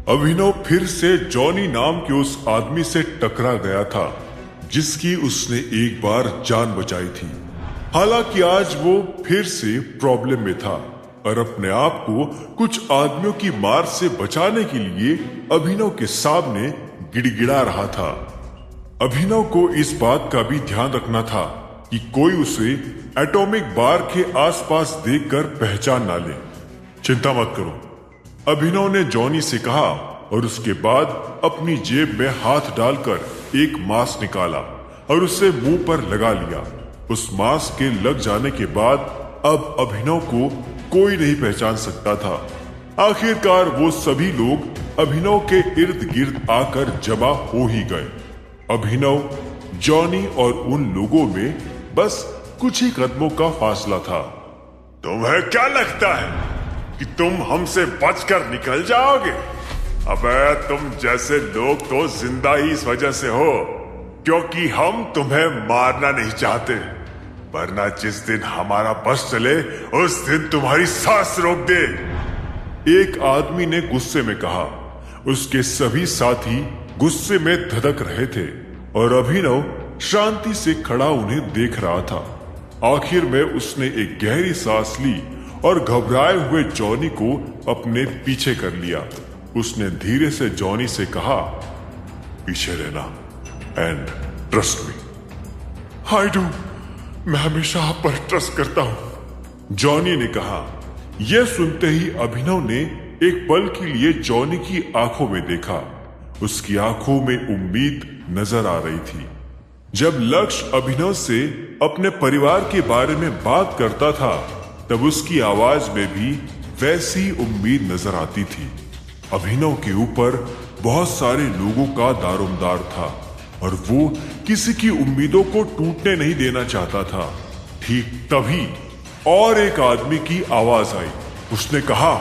अभिनव फिर से जॉनी नाम के उस आदमी से टकरा गया था जिसकी उसने एक बार जान बचाई थी। हालांकि आज वो फिर से प्रॉब्लम में था और अपने आप को कुछ आदमियों की मार से बचाने के लिए अभिनव के सामने गिड़गिड़ा रहा था। अभिनव को इस बात का भी ध्यान रखना था कि कोई उसे एटॉमिक बार के आसपास देखकर पहचान ना ले। चिंता मत करो, अभिनव ने जॉनी से कहा और उसके बाद अपनी जेब में हाथ डालकर एक मास्क निकाला और उसे मुंह पर लगा लिया। उस मास्क के लग जाने के बाद अब अभिनव को कोई नहीं पहचान सकता था। आखिरकार वो सभी लोग अभिनव के इर्द गिर्द आकर जमा हो ही गए। अभिनव, जॉनी और उन लोगों में बस कुछ ही कदमों का फासला था। तुम्हें क्या लगता है कि तुम हमसे बचकर निकल जाओगे? अबे तुम जैसे लोग तो जिंदा ही इस वजह से हो क्योंकि हम तुम्हें मारना नहीं चाहते, वरना जिस दिन हमारा बस चले उस दिन तुम्हारी सांस रोक दे। एक आदमी ने गुस्से में कहा। उसके सभी साथी गुस्से में धधक रहे थे और अभिनव शांति से खड़ा उन्हें देख रहा था। आखिर में उसने एक गहरी सांस ली और घबराए हुए जॉनी को अपने पीछे कर लिया। उसने धीरे से जॉनी से कहा, पीछे रहना and trust me. I do, मैं हमेशा आप पर ट्रस्ट करता हूं, जॉनी ने कहा। यह सुनते ही अभिनव ने एक पल के लिए जॉनी की आंखों में देखा। उसकी आंखों में उम्मीद नजर आ रही थी। जब लक्ष्य अभिनव से अपने परिवार के बारे में बात करता था तब उसकी आवाज में भी वैसी उम्मीद नजर आती थी। अभिनव के ऊपर बहुत सारे लोगों का दारोमदार था और वो किसी की उम्मीदों को टूटने नहीं देना चाहता था। ठीक तभी और एक आदमी की आवाज आई। उसने कहा,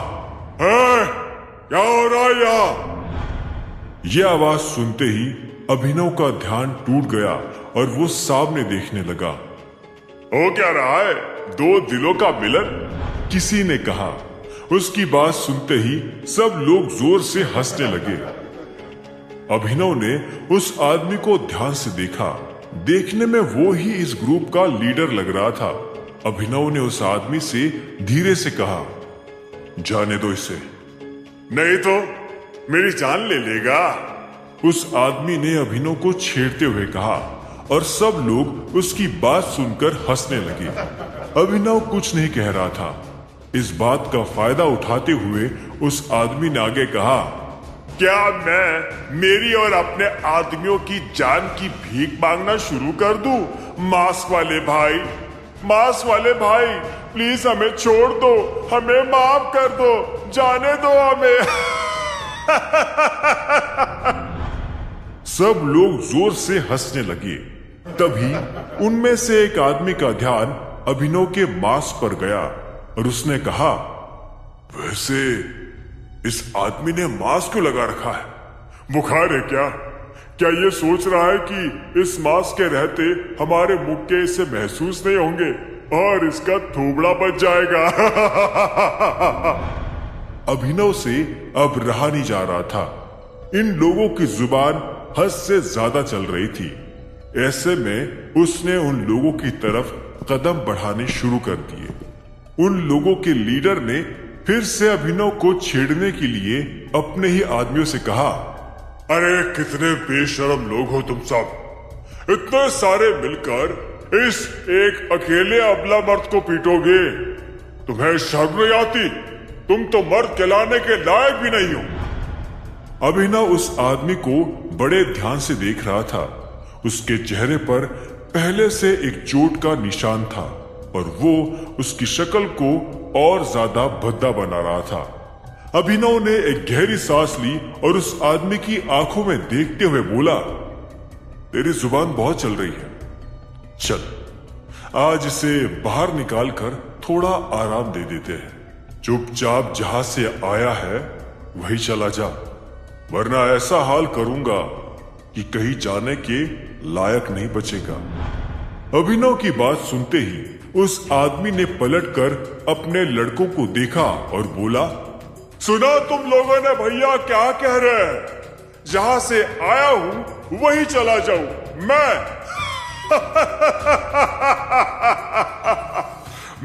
क्या हो रहा है यहाँ? यह आवाज सुनते ही अभिनव का ध्यान टूट गया और वो सामने देखने लगा। हो क्या रहा है? दो दिलों का मिलन? किसी ने कहा। उसकी बात सुनते ही सब लोग जोर से हंसने लगे। अभिनव ने उस आदमी को ध्यान से देखा। देखने में वो ही इस ग्रुप का लीडर लग रहा था। अभिनव ने उस आदमी से धीरे से कहा, जाने दो इसे। नहीं तो मेरी जान ले लेगा। उस आदमी ने अभिनव को छेड़ते हुए कहा और सब लोग उसकी बात सुनकर हंसने लगे। अभिनव कुछ नहीं कह रहा था। इस बात का फायदा उठाते हुए उस आदमी ने आगे कहा, क्या मैं मेरी और अपने आदमियों की जान की भीख मांगना शुरू कर दूं? मास्क वाले भाई, मास्क वाले भाई, प्लीज हमें छोड़ दो, हमें माफ कर दो, जाने दो हमें। सब लोग जोर से हंसने लगे। तभी उनमें से एक आदमी का ध्यान अभिनव के मास्क पर गया और उसने कहा, वैसे इस आदमी ने मास्क क्यों लगा रखा है? बुखार है क्या? क्या ये सोच रहा है कि इस मास्क के रहते हमारे मुक्के इसे महसूस नहीं होंगे और इसका थोबड़ा बच जाएगा? अभिनव से अब रहा नहीं जा रहा था। इन लोगों की जुबान हद से ज्यादा चल रही थी। ऐसे में उसने उन लोगों की तरफ कदम बढ़ाने शुरू कर दिए। उन लोगों के लीडर ने फिर से अभिनव को छेड़ने के लिए अपने ही आदमियों से कहा, अरे कितने बेशर्म लोग हो तुम सब! इतने सारे मिलकर इस एक अकेले अबला मर्द को पीटोगे? तुम्हें शर्म नहीं आती? तुम तो मर्द कहलाने के लायक भी नहीं हो। अभिनव उस आदमी को बड़े ध्यान से देख रहा था। उसके चेहरे पर पहले से एक चोट का निशान था और वो उसकी शक्ल को और ज्यादा भद्दा बना रहा था। अभिनव ने एक गहरी सांस ली और उस आदमी की आंखों में देखते हुए बोला, तेरी जुबान बहुत चल रही है। चल, आज इसे बाहर निकालकर थोड़ा आराम दे देते हैं। चुपचाप जहां से आया है वही चला जा, वरना ऐसा हाल करूंगा कि कहीं जाने के लायक नहीं बचेगा। अभिनव की बात सुनते ही उस आदमी ने पलटकर अपने लड़कों को देखा और बोला, सुना तुम लोगों ने भैया क्या कह रहे हैं? जहां से आया हूं वही चला जाऊं मैं।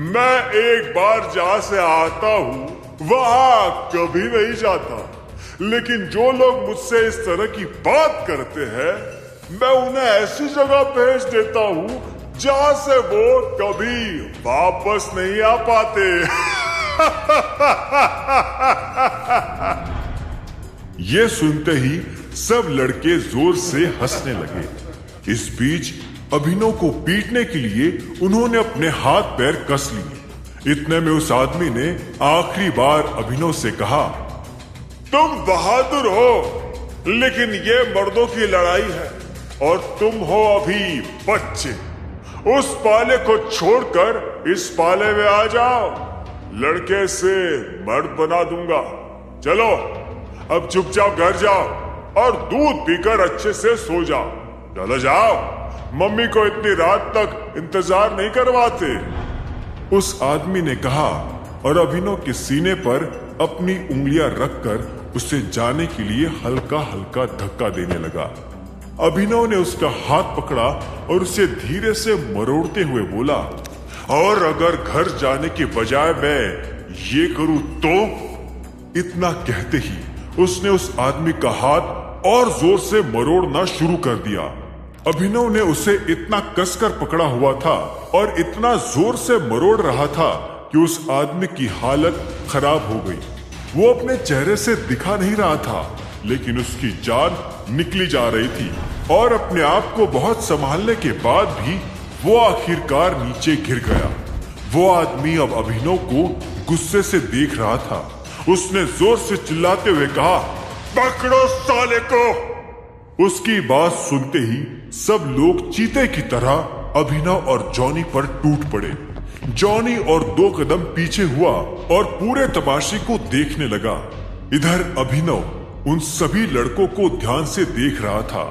मैं एक बार जहां से आता हूं वहां कभी नहीं जाता, लेकिन जो लोग मुझसे इस तरह की बात करते हैं मैं उन्हें ऐसी जगह भेज देता हूं जहां से वो कभी वापस नहीं आ पाते। ये सुनते ही सब लड़के जोर से हंसने लगे। इस बीच अभिनव को पीटने के लिए उन्होंने अपने हाथ पैर कस लिए। इतने में उस आदमी ने आखिरी बार अभिनव से कहा, तुम बहादुर हो, लेकिन ये मर्दों की लड़ाई है और तुम हो अभी बच्चे। उस पाले को छोड़कर इस पाले में आ जाओ, लड़के से मर्द बना दूंगा। चलो अब चुपचाप घर जाओ और दूध पीकर अच्छे से सो जाओ। चलो जाओ, मम्मी को इतनी रात तक इंतजार नहीं करवाते। उस आदमी ने कहा और अभिनव के सीने पर अपनी उंगलियां रखकर उसे जाने के लिए हल्का हल्का धक्का देने लगा। अभिनव ने उसका हाथ पकड़ा और उसे धीरे से मरोड़ते हुए बोला, और अगर घर जाने के बजाय मैं ये करूं तो? इतना कहते ही उसने उस आदमी का हाथ और जोर से मरोड़ना शुरू कर दिया। अभिनव ने उसे इतना कसकर पकड़ा हुआ था और इतना जोर से मरोड़ रहा था कि उस आदमी की हालत खराब हो गई। वो अपने चेहरे से दिखा नहीं रहा था, लेकिन उसकी जान निकली जा रही थी और अपने आप को बहुत संभालने के बाद भी वो आखिरकार नीचे गिर गया। वो आदमी अब अभिनव को गुस्से से देख रहा था। उसने जोर से चिल्लाते हुए कहा, पकड़ो साले को। उसकी बात सुनते ही सब लोग चीते की तरह अभिनव और जॉनी पर टूट पड़े। जॉनी और 2 कदम पीछे हुआ और पूरे तमाशे को देखने लगा। इधर अभिनव उन सभी लड़कों को ध्यान से देख रहा था।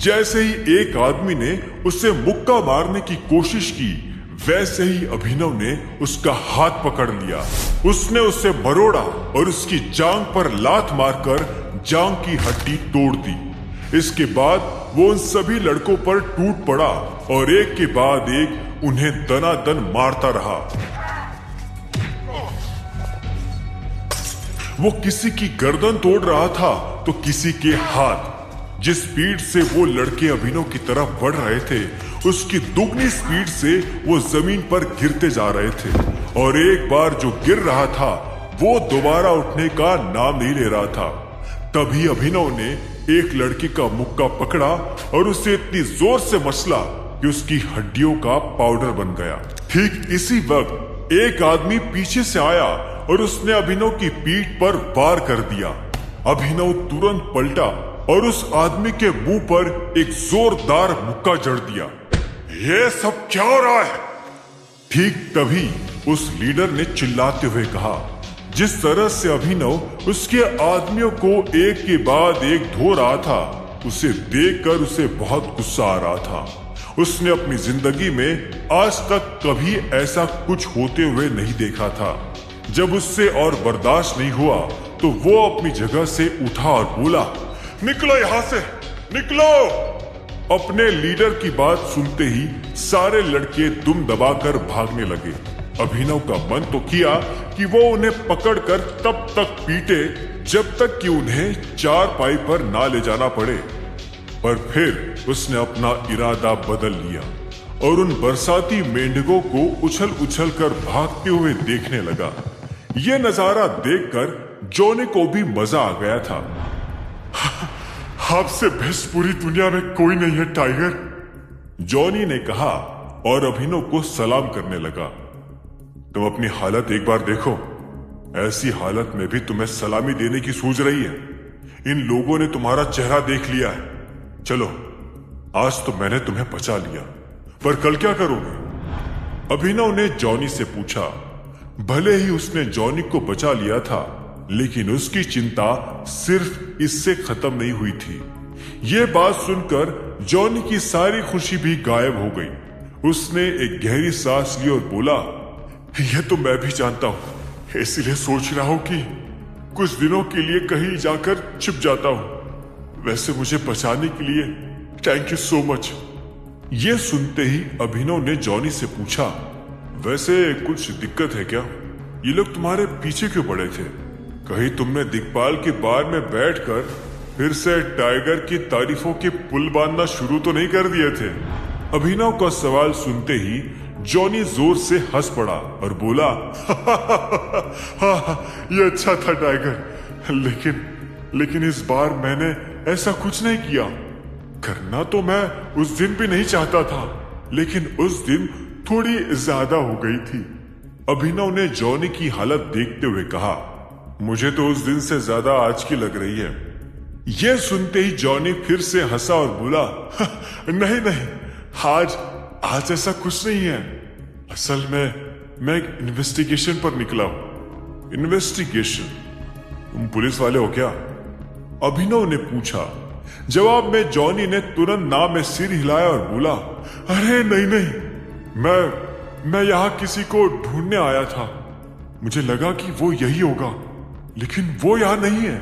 जैसे ही एक आदमी ने उसे मुक्का मारने की कोशिश की, वैसे ही अभिनव ने उसका हाथ पकड़ लिया। उसने उसे मरोड़ा और उसकी जांघ पर लात मारकर जांघ की हड्डी तोड़ दी। इसके बाद वो उन सभी लड़कों पर टूट पड़ा और एक के बाद एक उन्हें दनादन मारता रहा। वो किसी की गर्दन तोड़ रहा था तो किसी के हाथ। जिस स्पीड से वो लड़के अभिनव की तरफ बढ़ रहे थे, उसकी दुगनी स्पीड से वो जमीन पर गिरते जा रहे थे और एक बार जो गिर रहा था वो दोबारा उठने का नाम नहीं ले रहा था। तभी अभिनव ने एक लड़के का मुक्का पकड़ा और उसे इतनी जोर से मसला कि उसकी हड्डियों का पाउडर बन गया। ठीक इसी वक्त एक आदमी पीछे से आया और उसने अभिनव की पीठ पर वार कर दिया। अभिनव तुरंत पलटा और उस आदमी के मुंह पर एक जोरदार मुक्का जड़ दिया। ये सब क्या हो रहा है? ठीक तभी उस लीडर ने चिल्लाते हुए कहा। जिस तरह से अभिनव उसके आदमियों को एक के बाद एक धो रहा था, उसे देखकर उसे बहुत गुस्सा आ रहा था। उसने अपनी जिंदगी में आज तक कभी ऐसा कुछ होते हुए नहीं देखा था। जब उससे और बर्दाश्त नहीं हुआ तो वो अपनी जगह से उठा और बोला, निकलो यहाँ से, निकलो। अपने लीडर की बात सुनते ही सारे लड़के दुम दबाकर भागने लगे। अभिनव का मन तो किया कि वो उन्हें पकड़कर तब तक पीटे जब तक कि उन्हें चारपाई पर ना ले जाना पड़े, पर फिर उसने अपना इरादा बदल लिया और उन बरसाती मेंढकों को उछल उछल कर भागते हुए देखने लगा। ये नजारा देखकर जॉनी को भी मजा आ गया था। आपसे बेस्ट पूरी दुनिया में कोई नहीं है टाइगर, जॉनी ने कहा और अभिनव को सलाम करने लगा। तुम अपनी हालत एक बार देखो, ऐसी हालत में भी तुम्हें सलामी देने की सूझ रही है। इन लोगों ने तुम्हारा चेहरा देख लिया है। चलो, आज तो मैंने तुम्हें बचा लिया, पर कल क्या करोगे? अभिनव ने जॉनी से पूछा। भले ही उसने जॉनी को बचा लिया था, लेकिन उसकी चिंता सिर्फ इससे खत्म नहीं हुई थी। ये बात सुनकर जॉनी की सारी खुशी भी गायब हो गई। उसने एक गहरी सांस ली और बोला, यह तो मैं भी जानता हूं, इसलिए सोच रहा हूं कि कुछ दिनों के लिए कहीं जाकर छिप जाता हूं। वैसे मुझे बचाने के लिए थैंक यू सो मच। ये सुनते ही अभिनव ने जॉनी से पूछा, वैसे कुछ दिक्कत है क्या? ये लोग तुम्हारे पीछे क्यों पड़े थे? कहीं तुमने दिग्पाल के बार में बैठकर फिर से टाइगर की तारीफों के पुल बांधना शुरू तो नहीं कर दिए थे? अभिनव का सवाल सुनते ही जॉनी जोर से हंस पड़ा और बोला, हाँ, ये अच्छा था टाइगर, लेकिन इस बार मैंने ऐसा कुछ नहीं किया। करना तो मैं उस दिन भी नहीं चाहता था, लेकिन उस दिन थोड़ी ज्यादा हो गई थी। अभिनव ने जॉनी की हालत देखते हुए कहा, मुझे तो उस दिन से ज्यादा आज की लग रही है। यह सुनते ही जॉनी फिर से हंसा और बोला, नहीं, आज ऐसा कुछ नहीं है। असल में मैं एक इन्वेस्टिगेशन पर निकला हूं। इन्वेस्टिगेशन? तुम पुलिस वाले हो क्या? अभिनव ने पूछा। जवाब में जॉनी ने तुरंत ना में सिर हिलाया और बोला, अरे नहीं, मैं यहां किसी को ढूंढने आया था। मुझे लगा कि वो यही होगा, लेकिन वो यहां नहीं है।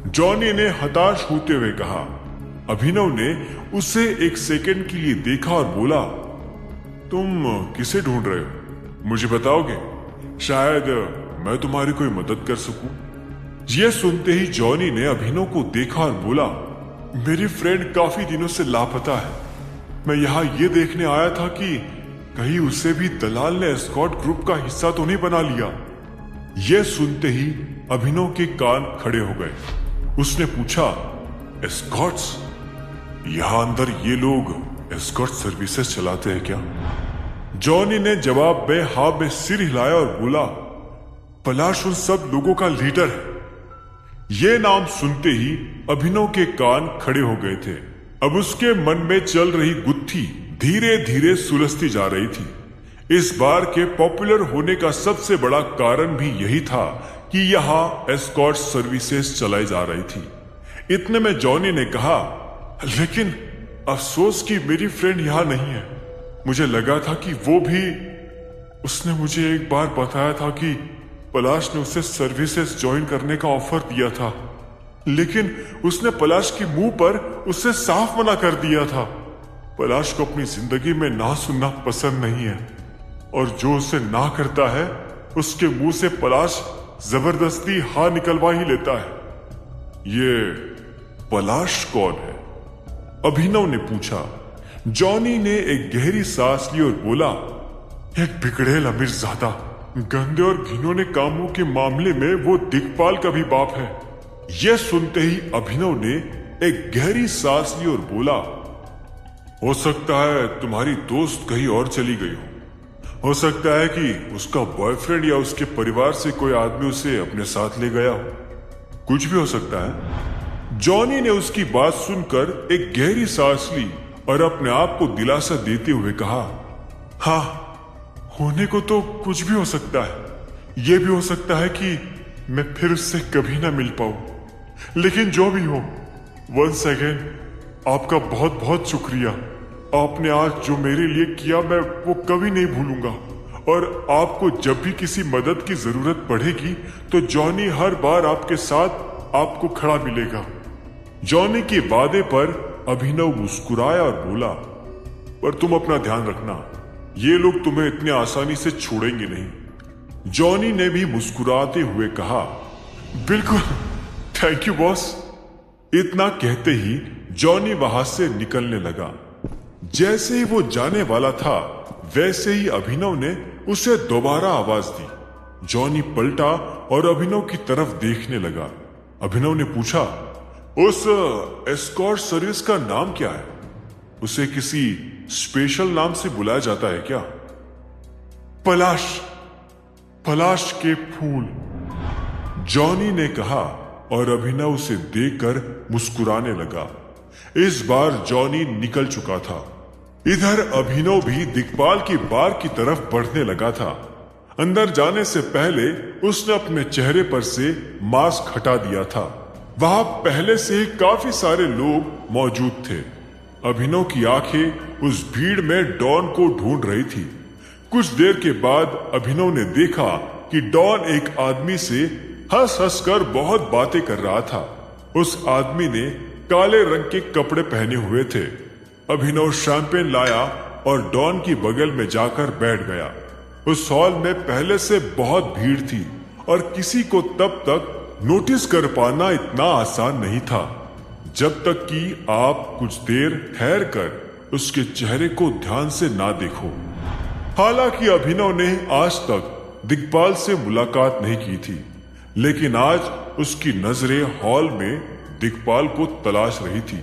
जॉनी ने हताश होते हुए कहा। अभिनव ने उसे एक सेकंड के लिए देखा और बोला, तुम किसे ढूंढ रहे हो? मुझे बताओगे? शायद मैं तुम्हारी कोई मदद कर सकूं। यह सुनते ही जॉनी ने अभिनव को देखा और बोला, मेरी फ्रेंड काफी दिनों से लापता है। मैं यहाँ ये देखने आया था कि कहीं उसे भी दलाल ने एस्कॉर्ट ग्रुप का हिस्सा तो नहीं बना लिया। यह सुनते ही अभिनव के कान खड़े हो गए। उसने पूछा, एस्कॉर्ट्स? यहां अंदर ये लोग एस्कॉर्ट सर्विसेज चलाते हैं क्या? जॉनी ने जवाब में हाँ में सिर हिलाया और बोला, पलाश उन सब लोगों का लीडर है। ये नाम सुनते ही अभिनव के कान खड़े हो गए थे। अब उसके मन में चल रही गुत्थी धीरे धीरे सुलझती जा रही थी। इस बार के पॉपुलर होने का सबसे बड़ा कारण भी यही था कि यहाँ एस्कॉर्ट सर्विसेज चलाई जा रही थी। इतने में जॉनी ने कहा, लेकिन अफसोस कि मेरी फ्रेंड यहाँ नहीं है। मुझे लगा था कि वो भी, उसने मुझे एक बार बताया था कि पलाश ने उसे सर्विसेज ज्वाइन करने का ऑफर दिया था, लेकिन उसने पलाश के मुंह पर उसे साफ मना कर दिया था। पलाश को अपनी जिंदगी में ना सुनना पसंद नहीं है, और जो उसे ना करता है उसके मुंह से पलाश जबरदस्ती हाँ निकलवा ही लेता है। ये पलाश कौन है? अभिनव ने पूछा। जॉनी ने एक गहरी सांस ली और बोला, एक बिगड़ेल अमीरजादा, गंदे और घिनौने कामों के मामले में वो दिग्पाल का भी बाप है। यह सुनते ही अभिनव ने एक गहरी सांस ली और बोला, हो सकता है तुम्हारी दोस्त कहीं और चली गई हो सकता है कि उसका बॉयफ्रेंड या उसके परिवार से कोई आदमी उसे अपने साथ ले गया हो, कुछ भी हो सकता है। जॉनी ने उसकी बात सुनकर एक गहरी सांस ली और अपने आप को दिलासा देते हुए कहा, हाँ, होने को तो कुछ भी हो सकता है। यह भी हो सकता है कि मैं फिर उससे कभी ना मिल पाऊं, लेकिन जो भी हो, वंस अगेन आपका बहुत बहुत शुक्रिया। आपने आज जो मेरे लिए किया मैं वो कभी नहीं भूलूंगा, और आपको जब भी किसी मदद की जरूरत पड़ेगी तो जॉनी हर बार आपके साथ आपको खड़ा मिलेगा। जॉनी के वादे पर अभिनव मुस्कुराया और बोला, पर तुम अपना ध्यान रखना, ये लोग तुम्हें इतनी आसानी से छोड़ेंगे नहीं। जॉनी ने भी मुस्कुराते हुए कहा, बिल्कुल, थैंक यू बॉस। इतना कहते ही जॉनी वहां से निकलने लगा। जैसे ही वो जाने वाला था, वैसे ही अभिनव ने उसे दोबारा आवाज दी। जॉनी पलटा और अभिनव की तरफ देखने लगा। अभिनव ने पूछा, उस एस्कॉर्ट सर्विस का नाम क्या है? उसे किसी स्पेशल नाम से बुलाया जाता है क्या? पलाश, पलाश के फूल, जॉनी ने कहा और अभिनव उसे देखकर मुस्कुराने लगा। इस बार जॉनी निकल चुका था। इधर अभिनव भी दिग्पाल की बार की तरफ बढ़ने लगा था। अंदर जाने से पहले उसने अपने चेहरे पर से मास्क हटा दिया था। वहां पहले से ही काफी सारे लोग मौजूद थे। अभिनव की आंखें उस भीड़ में डॉन को ढूंढ रही थी। कुछ देर के बाद अभिनव ने देखा कि डॉन एक आदमी से हंस हंस कर बहुत बातें कर रहा था। उस आदमी ने काले रंग के कपड़े पहने हुए थे। अभिनव शैंपेन लाया और डॉन की बगल में जाकर बैठ गया। उस हॉल में पहले से बहुत भीड़ थी और किसी को तब तक नोटिस कर पाना इतना आसान नहीं था जब तक कि आप कुछ देर ठहर कर उसके चेहरे को ध्यान से ना देखो। हालांकि अभिनव ने आज तक दिग्पाल से मुलाकात नहीं की थी, लेकिन आज उसकी नजरें हॉल में दिग्पाल को तलाश रही थी।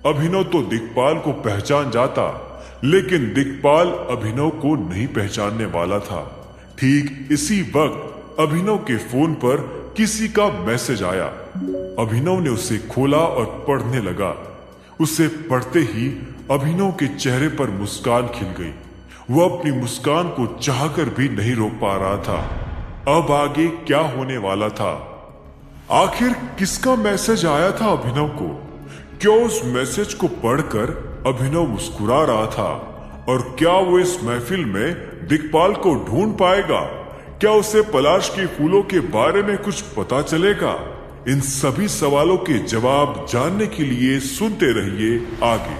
अभिनव तो दिग्पाल को पहचान जाता, लेकिन दिग्पाल अभिनव को नहीं पहचानने वाला था। ठीक इसी वक्त अभिनव के फोन पर किसी का मैसेज आया। अभिनव ने उसे खोला और पढ़ने लगा। उसे पढ़ते ही अभिनव के चेहरे पर मुस्कान खिल गई। वह अपनी मुस्कान को चाहकर भी नहीं रोक पा रहा था। अब आगे क्या होने वाला था? आखिर किसका मैसेज आया था अभिनव को? क्या उस मैसेज को पढ़कर अभिनव मुस्कुरा रहा था? और क्या वो इस महफिल में दिग्पाल को ढूंढ पाएगा? क्या उसे पलाश के फूलों के बारे में कुछ पता चलेगा? इन सभी सवालों के जवाब जानने के लिए सुनते रहिए आगे।